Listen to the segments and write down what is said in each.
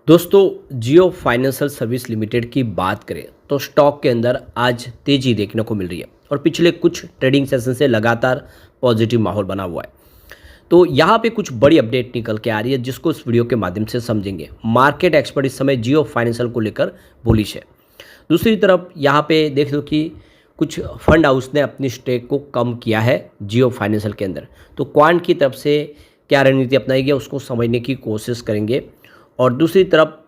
दोस्तों जियो financial service limited की बात करें तो स्टॉक के अंदर आज तेजी देखने को मिल रही है और पिछले कुछ ट्रेडिंग सेशन से लगातार पॉजिटिव माहौल बना हुआ है। तो यहाँ पे कुछ बड़ी अपडेट निकल के आ रही है जिसको इस वीडियो के माध्यम से समझेंगे। मार्केट एक्सपर्ट इस समय जियो फाइनेंशियल को लेकर बुलिश है। दूसरी तरफ यहाँ पे देख लो कि कुछ फंड हाउस ने अपनी स्टेक को कम किया है जियो फाइनेंशियल के अंदर। तो क्वांट की तरफ से क्या रणनीति अपनाई गई उसको समझने की कोशिश करेंगे। और दूसरी तरफ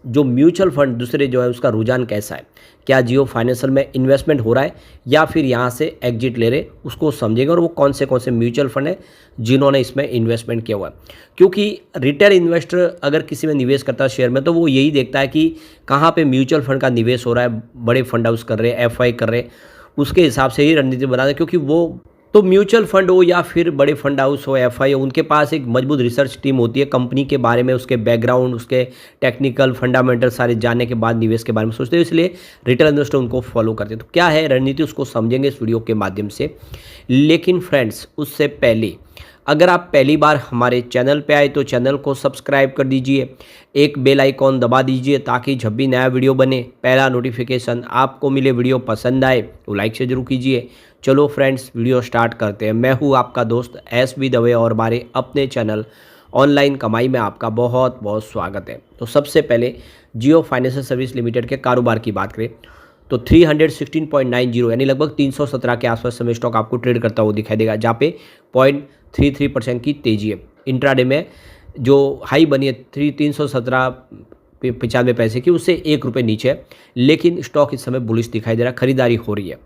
जो म्यूचुअल फंड दूसरे जो है उसका रुझान कैसा है, क्या जियो फाइनेंशियल में इन्वेस्टमेंट हो रहा है या फिर यहाँ से एग्जिट ले रहे, उसको समझेंगे। और वो कौन से म्यूचुअल फंड है जिन्होंने इसमें इन्वेस्टमेंट किया हुआ है। क्योंकि रिटेल इन्वेस्टर अगर किसी में निवेश करता है शेयर में तो वो यही देखता है कि कहाँ पे म्यूचुअल फंड का निवेश हो रहा है, बड़े फंड हाउस कर रहे हैं, एफआई कर रहे हैं, उसके हिसाब से ही रणनीति बना है। क्योंकि वो तो म्यूचुअल फंड हो या फिर बड़े फंड हाउस हो, एफआई हो, उनके पास एक मजबूत रिसर्च टीम होती है। कंपनी के बारे में, उसके बैकग्राउंड, उसके टेक्निकल फंडामेंटल सारे जानने के बाद निवेश के बारे में सोचते हैं, इसलिए रिटेल इन्वेस्टर उनको फॉलो करते हैं। तो क्या है रणनीति उसको समझेंगे इस वीडियो के माध्यम से। लेकिन फ्रेंड्स उससे पहले अगर आप पहली बार हमारे चैनल पे आए तो चैनल को सब्सक्राइब कर दीजिए, एक बेल आइकॉन दबा दीजिए ताकि जब भी नया वीडियो बने पहला नोटिफिकेशन आपको मिले। वीडियो पसंद आए तो लाइक से जरूर कीजिए। चलो फ्रेंड्स वीडियो स्टार्ट करते हैं। मैं हूँ आपका दोस्त एस बी दवे और हमारे अपने चैनल ऑनलाइन कमाई में आपका बहुत बहुत स्वागत है। तो सबसे पहले जियो फाइनेंशियल सर्विस लिमिटेड के कारोबार की बात करें तो 316.90 यानी लगभग 317 के आसपास समय स्टॉक आपको ट्रेड करता हुआ दिखाई देगा, जहाँ पे 0.33% की तेजी है। इंट्राडे में जो हाई बनी है 317.95 पैसे की, उससे ₹1 नीचे है, लेकिन स्टॉक इस समय बुलिश दिखाई दे रहा है, खरीदारी हो रही है।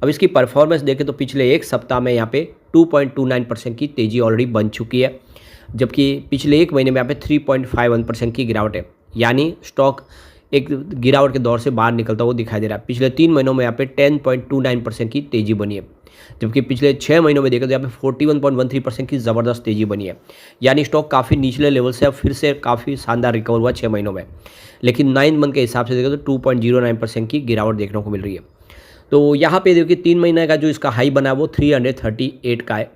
अब इसकी परफॉर्मेंस देखें तो पिछले एक सप्ताह में यहाँ पे 2.29% की तेजी ऑलरेडी बन चुकी है, जबकि पिछले एक महीने में यहाँ पे 3.51% की गिरावट है। यानी स्टॉक एक गिरावट के दौर से बाहर निकलता हुआ दिखाई दे रहा है। पिछले 3 महीनों में यहाँ पे 10.29% की तेजी बनी है, जबकि पिछले 6 महीनों में देखा तो यहाँ पे 41.13% की ज़बरदस्त तेजी बनी है। यानी स्टॉक काफ़ी निचले लेवल से अब फिर से काफ़ी शानदार रिकवर हुआ 6 महीनों में। लेकिन 9 मंथ के हिसाब से देखा तो 2.09% की गिरावट देखने को मिल रही है। तो यहाँ पे देखिए 3 महीने का जो इसका हाई बना है वो 338 का है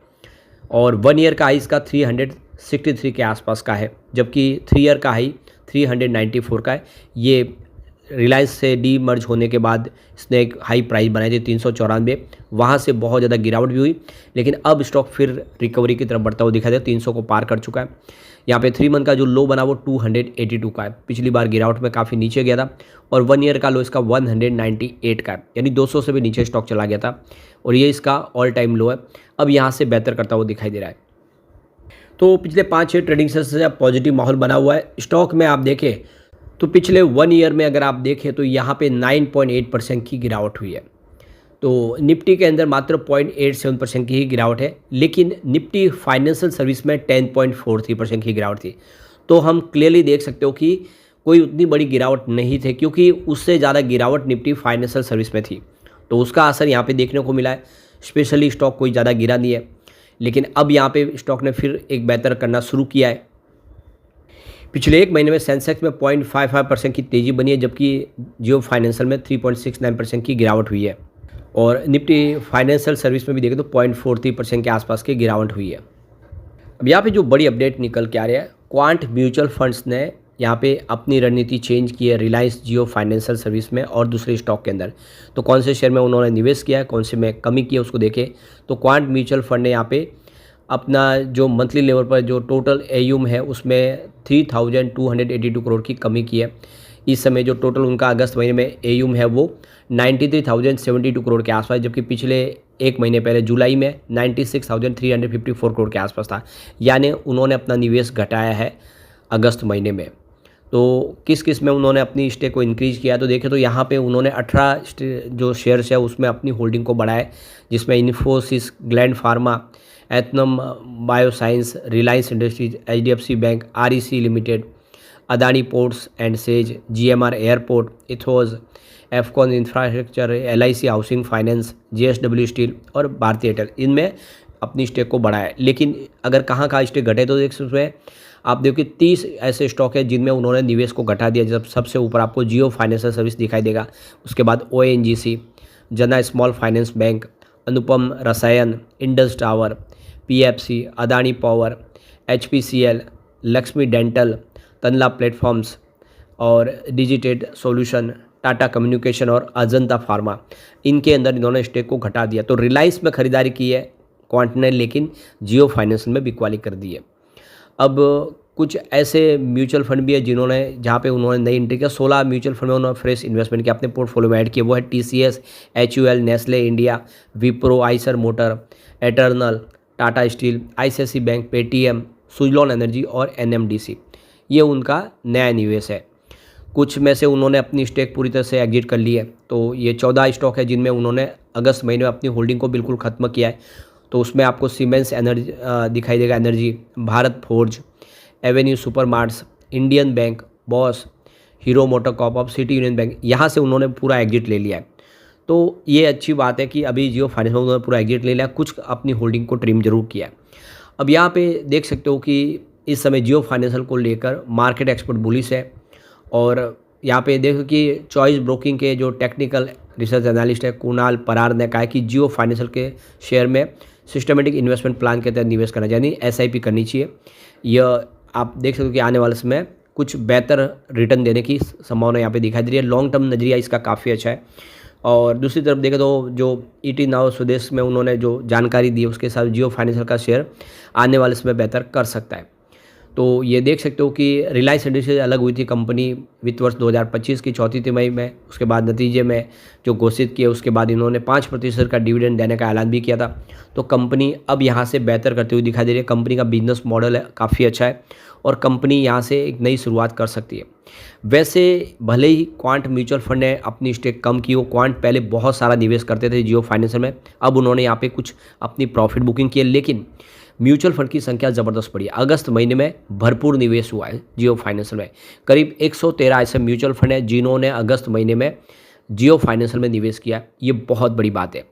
और 1 ईयर का हाई इसका 363 के आसपास का है, जबकि 3 ईयर का हाई 394 का है। ये रिलायंस से डी मर्ज होने के बाद इसने एक हाई प्राइस बनाई थी 394, वहाँ से बहुत ज़्यादा गिरावट भी हुई, लेकिन अब स्टॉक फिर रिकवरी की तरफ बढ़ता हुआ दिखाई दे, 300 को पार कर चुका है। यहाँ पे 3 मंथ का जो लो बना वो 282 का है, पिछली बार गिरावट में काफ़ी नीचे गया था। और 1 ईयर का लो इसका 198 का है, यानी 200 से भी नीचे स्टॉक चला गया था और ये इसका ऑल टाइम लो है। अब यहाँ से बेहतर करता हुआ दिखाई दे रहा है। तो पिछले 5-6 ट्रेडिंग सेशन से पॉजिटिव माहौल बना हुआ है। स्टॉक में आप देखें तो पिछले 1 ईयर में अगर आप देखें तो यहाँ पे 9.8% की गिरावट हुई है। तो निफ्टी के अंदर मात्र 0.87% की ही गिरावट है, लेकिन निफ्टी फाइनेंशियल सर्विस में 10.43% की गिरावट थी। तो हम क्लियरली देख सकते हो कि कोई उतनी बड़ी गिरावट नहीं थी, क्योंकि उससे ज़्यादा गिरावट निफ्टी फाइनेंशियल सर्विस में थी। तो उसका असर यहाँ पे देखने को मिला है। स्पेशली स्टॉक कोई ज़्यादा गिरा नहीं है, लेकिन अब यहाँ पे स्टॉक ने फिर एक बेहतर करना शुरू किया है। पिछले एक महीने में सेंसेक्स में 0.55% की तेज़ी बनी है, जबकि जियो फाइनेंशियल में 3.69% की गिरावट हुई है और निफ्टी फाइनेंशियल सर्विस में भी देखें तो 0.43% के आसपास की गिरावट हुई है। अब यहाँ पे जो बड़ी अपडेट निकल के आ रही है, क्वांट म्यूचुअल फंड्स ने यहाँ पे अपनी रणनीति चेंज की है रिलायंस जियो फाइनेंशियल सर्विस में और दूसरे स्टॉक के अंदर। तो कौन से शेयर में उन्होंने निवेश किया है, कौन से में कमी की है, उसको देखें। तो क्वांट म्यूचुअल फंड ने यहाँ पे अपना जो मंथली लेवल पर जो टोटल एयूम है उसमें 3282 करोड़ की कमी की है। इस समय जो टोटल उनका अगस्त महीने में एयूम है वो 93,072 करोड़ के आसपास, जबकि पिछले एक महीने पहले जुलाई में 96,354 करोड़ के आसपास था। यानी उन्होंने अपना निवेश घटाया है अगस्त महीने में। तो किस किस में उन्होंने अपनी स्टेक को इंक्रीज़ किया, तो देखें तो यहाँ पे उन्होंने 18 जो शेयर्स है उसमें अपनी होल्डिंग को बढ़ाया, जिसमें Infosys, Gland Pharma, Anthem bioscience, Reliance Industries, HDFC bank, REC limited, Adani ports and SEZ, GMR airport, Ethos, Afcons infrastructure, LIC housing finance, JSW steel और भारतीय एयरटेल, इनमें अपनी स्टेक को बढ़ाया। लेकिन अगर कहाँ कहाँ स्टेक घटे तो देख उसमें आप देखो कि 30 ऐसे स्टॉक है जिनमें उन्होंने निवेश को घटा दिया। जब सबसे ऊपर आपको जियो फाइनेंशियल सर्विस दिखाई देगा, उसके बाद ओएनजीसी, जना small finance bank, Anupam Rasayan, Indus tower, PFC, Adani power, HPCL, Laxmi dental, Tanla platforms, और डिजिटेड सॉल्यूशन, टाटा कम्युनिकेशन और अजंता फार्मा, इनके अंदर इन्होंने स्टेक को घटा दिया। तो रिलायंस में खरीदारी की है क्वांट ने, लेकिन जियो फाइनेंशियल में बिकवाली कर दी है। अब कुछ ऐसे म्यूचुअल फंड भी है जिन्होंने, जहाँ पे उन्होंने नई एंट्री किया। 16 म्यूचुअल फंड में उन्होंने फ्रेश इन्वेस्टमेंट किया, अपने पोर्टफोलियो में ऐड किया। वो है TCS, HUL, Nestle India, Wipro, Eicher motor, eternal, Tata steel, ICICI bank, Paytm, Suzlon energy और NMDC। ये उनका नया निवेश है। कुछ में से उन्होंने अपनी स्टेक पूरी तरह से एग्जिट कर ली है। तो ये 14 स्टॉक है जिनमें उन्होंने अगस्त महीने में अपनी होल्डिंग को बिल्कुल ख़त्म किया है। तो उसमें आपको सीमेंस एनर्जी दिखाई देगा, energy, Bharat forge, Avenue Supermarts, Indian bank, boss, hero motor Corp, city union bank, यहाँ से उन्होंने पूरा एग्जिट ले लिया है। तो ये अच्छी बात है कि अभी जियो फाइनेंस में उन्होंने पूरा एग्जिट ले लिया, कुछ अपनी होल्डिंग को ट्रिम जरूर किया है। अब यहाँ पे देख सकते हो कि इस समय जियो फाइनेंशियल को लेकर मार्केट एक्सपर्ट बुलिश है। और यहाँ पे देखो कि चॉइस ब्रोकिंग के जो टेक्निकल रिसर्च एनालिस्ट है कुणाल परार ने कहा है कि जियो फाइनेंशियल के शेयर में सिस्टमेटिक इन्वेस्टमेंट प्लान के तहत निवेश करना चाहिए, यानी SIP करनी चाहिए। यह आप देख सकते हो कि आने वाले समय कुछ बेहतर रिटर्न देने की संभावना यहाँ पे दिखाई दे रही है। लॉन्ग टर्म नज़रिया इसका काफ़ी अच्छा है। और दूसरी तरफ देखें तो जो ET नाउ स्वदेश में उन्होंने जो जानकारी दी है उसके साथ जियो फाइनेंशियल का शेयर आने वाले समय बेहतर कर सकता है। तो ये देख सकते हो कि रिलायंस इंडस्ट्रीज अलग हुई थी कंपनी वित्त वर्ष 2025 की चौथी तिमाही में। उसके बाद नतीजे में जो घोषित किए उसके बाद इन्होंने 5% का डिविडेंड देने का ऐलान भी किया था। तो कंपनी अब यहाँ से बेहतर करते हुए दिखाई दे रही है। कंपनी का बिजनेस मॉडल है काफ़ी अच्छा है और कंपनी यहाँ से एक नई शुरुआत कर सकती है। वैसे भले ही क्वांट म्यूचुअल फंड ने अपनी स्टेक कम की हो, क्वांट पहले बहुत सारा निवेश करते थे जियो फाइनेंशियल में, अब उन्होंने यहाँ पे कुछ अपनी प्रॉफिट बुकिंग की है, लेकिन म्यूचुअल फंड की संख्या ज़बरदस्त बढ़ी है। अगस्त महीने में भरपूर निवेश हुआ है जियो फाइनेंशियल में। करीब 113 ऐसे म्यूचुअल फंड हैं जिन्होंने अगस्त महीने में जियो फाइनेंशियल में निवेश किया। ये बहुत बड़ी बात है।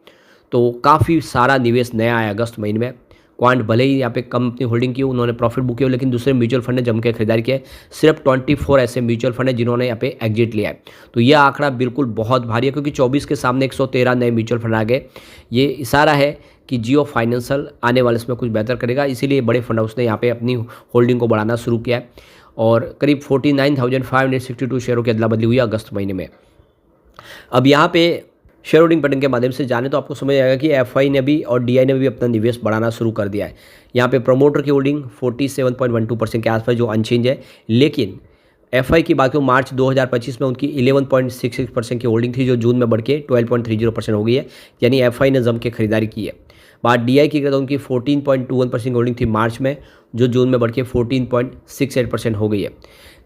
तो काफ़ी सारा निवेश नया आया अगस्त महीने में। क्वांट भले ही यहाँ पे कम अपनी होल्डिंग की, उन्होंने प्रॉफिट बुक किया, लेकिन दूसरे म्यूचुअल फंड ने जम के खरीदारी किया है। सिर्फ 24 ऐसे म्यूचुअल फंड है जिन्होंने यहाँ पे एग्जिट लिया है। तो यह आंकड़ा बिल्कुल बहुत भारी है, क्योंकि 24 के सामने 113 नए म्यूचुअल फंड आ गए। ये इशारा है कि जियो फाइनेंशियल आने वाले समय कुछ बेहतर करेगा, इसीलिए बड़े फंड हाउस ने यहाँ पे अपनी होल्डिंग को बढ़ाना शुरू किया है। और करीब 49,562 शेयरों की अदला बदली हुई अगस्त महीने में। अब यहाँ पे शेयर होल्डिंग पैटर्न के माध्यम से जाने तो आपको समझ आएगा कि FI ने भी और DI ने भी अपना निवेश बढ़ाना शुरू कर दिया है। यहाँ पे प्रमोटर की होल्डिंग 47.12% के आसपास, जो अनचेंज है। लेकिन FI की बात करूँ, मार्च 2025 में उनकी 11.66% की होल्डिंग थी, जो जून में बढ़ के 12.30% हो गई है, यानी FI ने जम के खरीदारी की है। बात DI की करें तो उनकी 14.21% होल्डिंग थी मार्च में, जो जून में बढ़ के 14.68% हो गई है।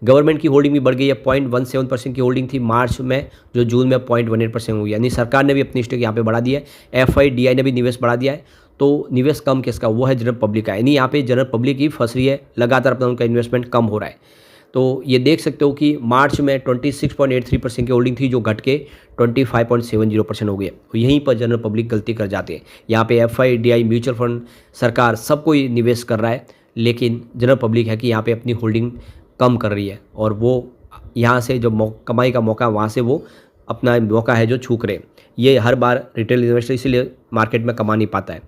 गवर्नमेंट की होल्डिंग भी बढ़ गई है, 0.17% की होल्डिंग थी मार्च में, जो जून में 0.18% हुई है, यानी सरकार ने भी अपनी स्टेक यहाँ पे बढ़ा दी है। FI DI ने भी निवेश बढ़ा दिया है। तो निवेश कम किसका, वो है जनरल पब्लिक का, यानी यहाँ पे जनरल पब्लिक ही फंस रही है, लगातार अपना उनका इन्वेस्टमेंट कम हो रहा है। तो ये देख सकते हो कि मार्च में 26.83% की होल्डिंग थी, जो घट के 25.70% हो गई है। तो यहीं पर जनरल पब्लिक गलती कर जाती है। यहाँ पे FI DI म्यूचुअल फंड सरकार सब कोई निवेश कर रहा है, लेकिन जनरल पब्लिक है कि यहाँ पे अपनी होल्डिंग कम कर रही है, और वो यहाँ से जो कमाई का मौका, वहाँ से वो अपना मौका है जो छूक रहे। ये हर बार रिटेल इन्वेस्टर इसीलिए मार्केट में कमा नहीं पाता है।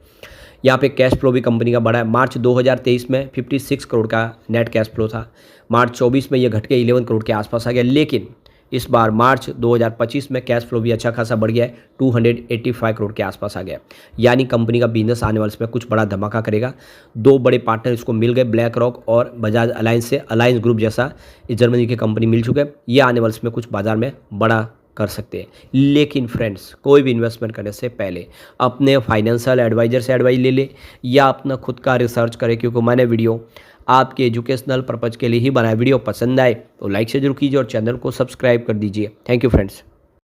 यहाँ पे कैश फ्लो भी कंपनी का बढ़ा है। मार्च 2023 में 56 करोड़ का नेट कैश फ्लो था, मार्च 24 में ये घट के 11 करोड़ के आसपास आ गया। लेकिन इस बार मार्च 2025 में कैश फ्लो भी अच्छा खासा बढ़ गया है, 285 करोड़ के आसपास आ गया। यानी कंपनी का बिजनेस आने वाले समय कुछ बड़ा धमाका करेगा। दो बड़े पार्टनर इसको मिल गए, ब्लैक रॉक और बजाज अलायंस से अलायंस ग्रुप जैसा इस जर्मनी की कंपनी मिल चुके हैं। ये आने वाले समय कुछ बाजार में बड़ा कर सकते हैं। लेकिन फ्रेंड्स, कोई भी इन्वेस्टमेंट करने से पहले अपने फाइनेंशियल एडवाइजर से एडवाइस ले ले या अपना खुद का रिसर्च करें, क्योंकि मैंने वीडियो आपके एजुकेशनल पर्पज़ के लिए ही बनाया। वीडियो पसंद आए तो लाइक से जरूर कीजिए और चैनल को सब्सक्राइब कर दीजिए। Thank you friends.